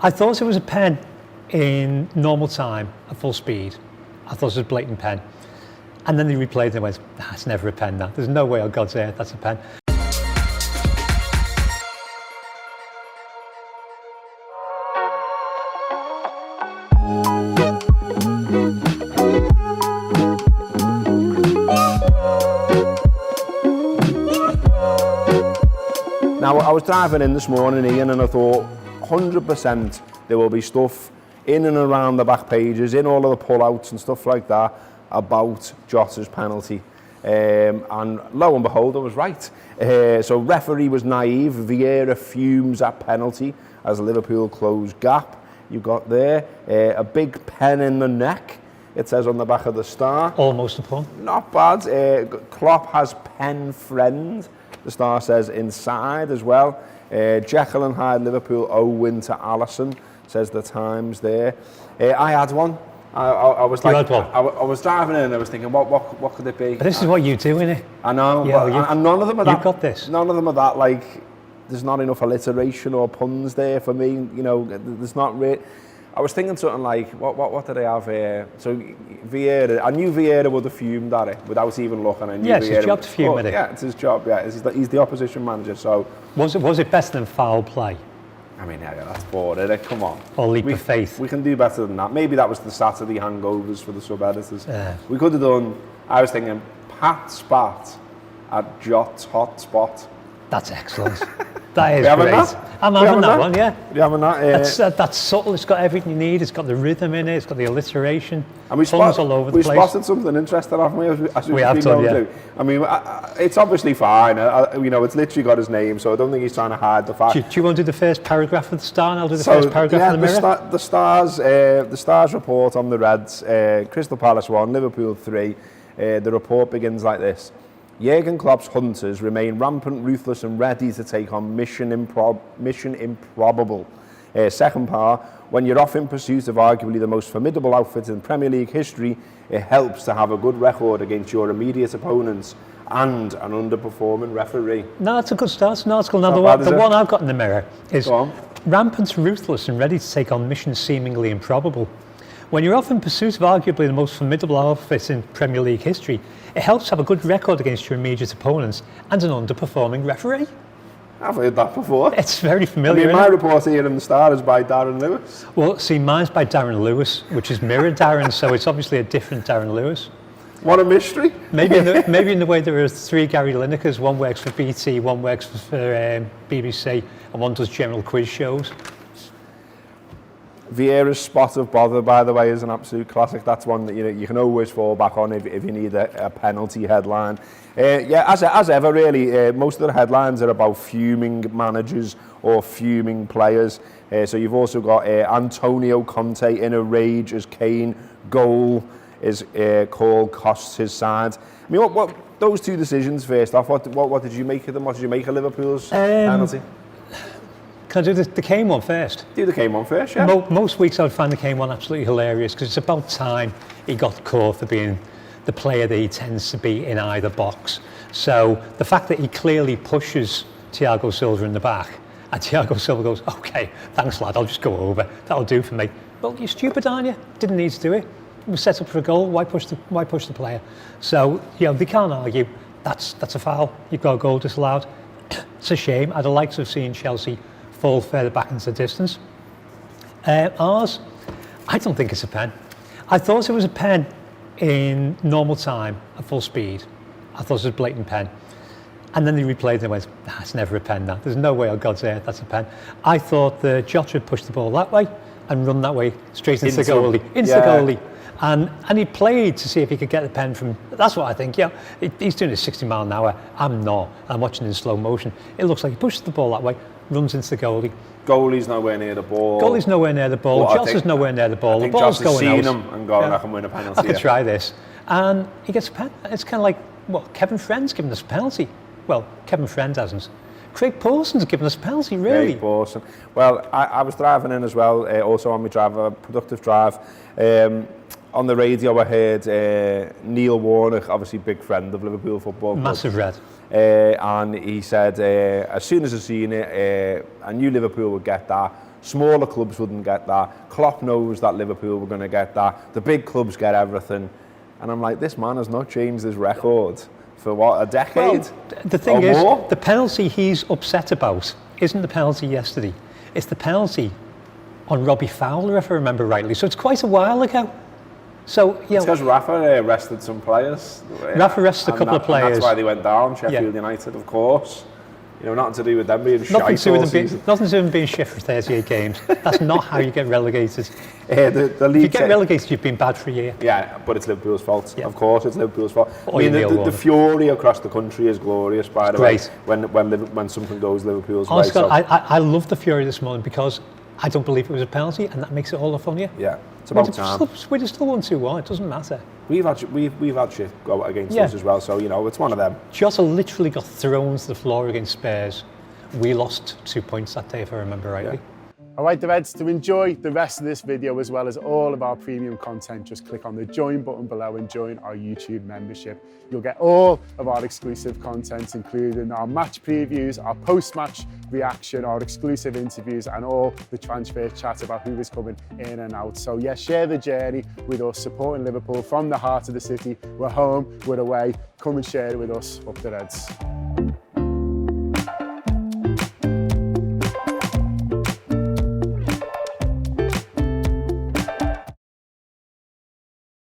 I thought it was a pen in normal time at full speed. I thought it was a blatant pen. And then they replayed it and went, nah, it's never a pen that. There's no way on God's earth that's a pen. Now, I was driving in this morning, Ian, and I thought 100% there will be stuff in and around the back pages, in all of the pullouts and stuff like that, about Jota's penalty. And lo and behold, I was right. So referee was naive. Vieira fumes at penalty as Liverpool close gap. You've got there a big pen in the neck. It says on the back of the Star. Almost a pun. Not bad. Klopp has pen friend. The Star says inside as well. Jekyll and Hyde Liverpool 0-win to Alisson, says the Times there. I had one. I was like, I was driving in and I was thinking, what could it be? But this is what you do, innit? I know, yeah, and none of them are that. You've got this. None of them are that, like, there's not enough alliteration or puns there for me. You know, there's not really. I was thinking something like, what did I have here? So Vieira, I knew Vieira would have fumed at it without even looking. I knew it's his job to fume at it. Yeah, it's his job. Yeah, he's the opposition manager. So was it better than foul play? I mean, yeah, that's bored, isn't it? Come on. Or leap of faith. We can do better than that. Maybe that was the Saturday hangovers for the sub-editors. Yeah. We could have done, I was thinking, Pat Spat at Jot's hot spot. That's excellent. That is great. I'm having that one, yeah. You're having that? That's subtle. It's got everything you need. It's got the rhythm in it. It's got the alliteration. And we all over the place. We spotted something interesting, haven't we? As we have done, yeah. I mean, it's obviously fine. You know, it's literally got his name, so I don't think he's trying to hide the fact. Do you want to do the first paragraph of the Star, and I'll do the first paragraph of the Mirror? The Star's report on the Reds: Crystal Palace 1, Liverpool 3. The report begins like this. Jurgen Klopp's hunters remain rampant, ruthless and ready to take on mission improbable. Second part, when you're off in pursuit of arguably the most formidable outfit in Premier League history, it helps to have a good record against your immediate opponents and an underperforming referee. No, that's a good start. It's an article. Now, the one I've got in the Mirror is rampant, ruthless and ready to take on missions seemingly improbable. When you're off in pursuit of arguably the most formidable outfit in Premier League history, it helps to have a good record against your immediate opponents and an underperforming referee. I've heard that before. It's very familiar. I mean, my report here in the Star is by Darren Lewis. Well, see, mine's by Darren Lewis, which is Mirror Darren, so it's obviously a different Darren Lewis. What a mystery. Maybe in the way there are 3 Gary Linekers, one works for BT, one works for BBC, and one does general quiz shows. Vieira's spot of bother, by the way, is an absolute classic. That's one that you can always fall back on if you need a penalty headline. Yeah, as ever, really, most of the headlines are about fuming managers or fuming players. So you've also got Antonio Conte in a rage as Kane goal is called costs his side. I mean, what those two decisions first off? What did you make of them? What did you make of Liverpool's penalty? Can I do the Kane one first? Do the Kane one first, yeah. Most weeks I would find the Kane one absolutely hilarious because it's about time he got caught for being the player that he tends to be in either box. So the fact that he clearly pushes Thiago Silva in the back and Thiago Silva goes, okay, thanks lad, I'll just go over, that'll do for me. Well, you're stupid, aren't you? Didn't need to do it. It was set up for a goal, why push the player? So, they can't argue, that's a foul, you've got a goal disallowed. It's a shame, I'd have liked to have seen Chelsea fall further back into the distance. Ours, I don't think it's a pen. I thought it was a pen in normal time at full speed. I thought it was a blatant pen. And then they replayed it and went, nah, it's never a pen that. There's no way on God's earth that's a pen. I thought the Jota had pushed the ball that way and run that way straight into the goalie. The goalie. And he played to see if he could get the pen from, that's what I think, he's doing it 60 mile an hour. I'm not. I'm watching in slow motion. It looks like he pushes the ball that way, runs into the goalie. Goalie's nowhere near the ball. Goalie's nowhere near the ball. Jota's nowhere near the ball. The ball's going out. Seen him and gone, I can win a penalty. I could try this. And he gets a pen. It's kind of like, Kevin Friend's given us a penalty. Well, Kevin Friend hasn't. Craig Pawson's given us a penalty, really. Craig Pawson. Well, I was driving in as well, also on my drive, a productive drive. On the radio I heard Neil Warnock, obviously big friend of Liverpool football. Massive Red. And he said, as soon as I seen it, I knew Liverpool would get that. Smaller clubs wouldn't get that. Klopp knows that Liverpool were going to get that. The big clubs get everything. And I'm like, this man has not changed his record for what, a decade? Well, the thing is, the penalty he's upset about isn't the penalty yesterday. It's the penalty on Robbie Fowler, if I remember rightly. So it's quite a while ago. So, yeah. It's because Rafa arrested some players. Rafa arrested a couple of players. And that's why they went down. Sheffield United, of course. You know, nothing to do with them being shite all season. Nothing to do with them being shit for 38 games. That's not how you get relegated. The league, if you get relegated, you've been bad for a year. Yeah, but it's Liverpool's fault. Yeah. Of course, it's Liverpool's fault. I mean, the fury across the country is glorious, by the way, when something goes Liverpool's way. So. I love the fury this morning because I don't believe it was a penalty, and that makes it all the funnier. Yeah, it's about time. We're just still 1-2-1. It doesn't matter. We've had shit go against us as well, so you know it's one of them. Jota literally got thrown to the floor against Spurs. We lost 2 points that day, if I remember rightly. All right, the Reds, to enjoy the rest of this video as well as all of our premium content, just click on the join button below and join our YouTube membership. You'll get all of our exclusive content, including our match previews, our post-match reaction, our exclusive interviews, and all the transfer chat about who is coming in and out. So yeah, share the journey with us, supporting Liverpool from the heart of the city. We're home, we're away. Come and share it with us. Up the Reds.